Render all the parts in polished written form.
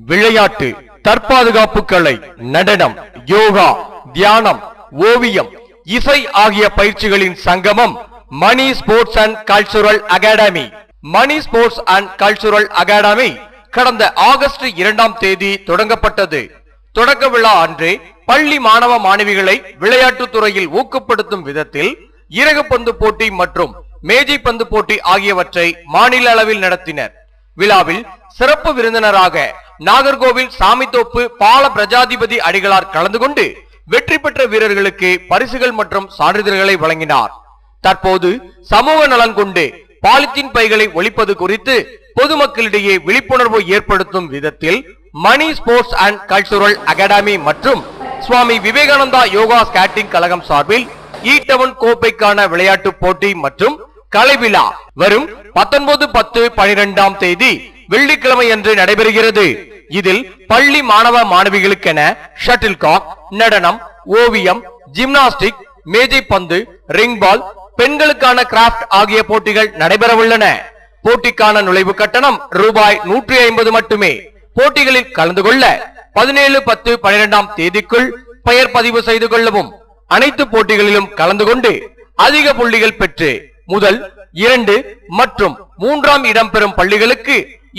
விளையாட்டு, தற்பாதுகாப்பு கலை, நடனம், யோகா, தியானம், ஓவியம், இசை ஆகிய பயிற்சிகளின் சங்கமம் Mani sports and cultural academy. Mani sports and cultural academy கடந்த ஆகஸ்ட் 2ஆம் தேதி தொடங்கப்பட்டது. தொடக்க விழா அன்றே பள்ளி மாணவ மாணவிகளை விளையாட்டு துறையில் ஊக்கப்படுத்தும் விதத்தில் இறகுப்பந்து போட்டி மற்றும் மேஜை பந்து போட்டி ஆகியவற்றை மாநில அளவில் நடத்தினர். விழாவில் சிறப்பு விருந்தினராக நாகர்கோவில் சாமித்தோப்பு பால பிரஜாதிபதி அடிகளார் கலந்து கொண்டு வெற்றி பெற்ற வீரர்களுக்கு பரிசுகள் மற்றும் சான்றிதழ்களை வழங்கினார். தற்போது சமூக நலன் கொண்டு பாலித்தீன் பைகளை ஒழிப்பது குறித்து பொதுமக்களிடையே விழிப்புணர்வு ஏற்படுத்தும் விதத்தில் மணி ஸ்போர்ட்ஸ் அண்ட் கல்ச்சுரல் அகாடமி மற்றும் சுவாமி விவேகானந்தா யோகா ஸ்கேட்டிங் கழகம் சார்பில் ஈட்டவன் கோப்பைக்கான விளையாட்டு போட்டி மற்றும் கலை விழா வரும் 19-10-12ஆம் தேதி வெள்ளிக்கிழமை அன்று நடைபெறுகிறது. இதில் பள்ளி மாணவ மாணவிகளுக்கென ஷட்டில் காக், நடனம், ஓவியம், ஜிம்னாஸ்டிக், மேஜை பந்து, ரிங் பால், பெண்களுக்கான கிராப்ட் ஆகிய போட்டிகள் நடைபெறவுள்ளன. போட்டிக்கான நுழைவு கட்டணம் ரூபாய் 150 மட்டுமே. போட்டிகளில் கலந்து கொள்ள 17-10-12ஆம் தேதிக்குள் பெயர் பதிவு செய்து கொள்ளவும். அனைத்து போட்டிகளிலும் கலந்து கொண்டு அதிக புள்ளிகள் பெற்று முதல், 2 மற்றும் 3ஆம் இடம் பெறும் பள்ளிகளுக்கு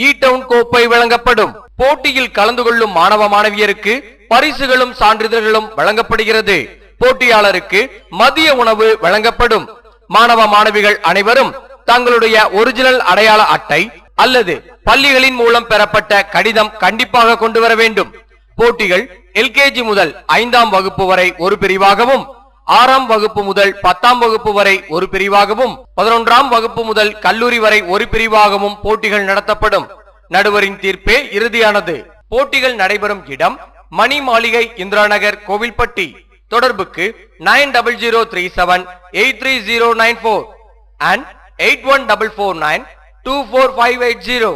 ஈட்டவுன் கோப்பை வழங்கப்படும். போட்டியில் கலந்து கொள்ளும் மாணவ மாணவியருக்கு பரிசுகளும் சான்றிதழ்களும் வழங்கப்படுகிறது. போட்டியாளருக்கு மதிய உணவு வழங்கப்படும். மாணவ மாணவிகள் அனைவரும் தங்களுடைய ஒரிஜினல் அடையாள அட்டை அல்லது பள்ளிகளின் மூலம் பெறப்பட்ட கடிதம் கண்டிப்பாக கொண்டு வர வேண்டும். போட்டிகள் எல்கேஜி முதல் 5ஆம் வகுப்பு வரை ஒரு பிரிவாகவும், 6ஆம் வகுப்பு முதல் 10ஆம் வகுப்பு வரை ஒரு பிரிவாகவும், 11ஆம் வகுப்பு முதல் கல்லூரி வரை ஒரு பிரிவாகவும் போட்டிகள் நடத்தப்படும். நடுவரின் தீர்ப்பே இறுதியானது. போட்டிகள் நடைபெறும் இடம் மணி மாளிகை, இந்திரா நகர், கோவில்பட்டி. தொடர்புக்கு 9037830994 and 8144924580.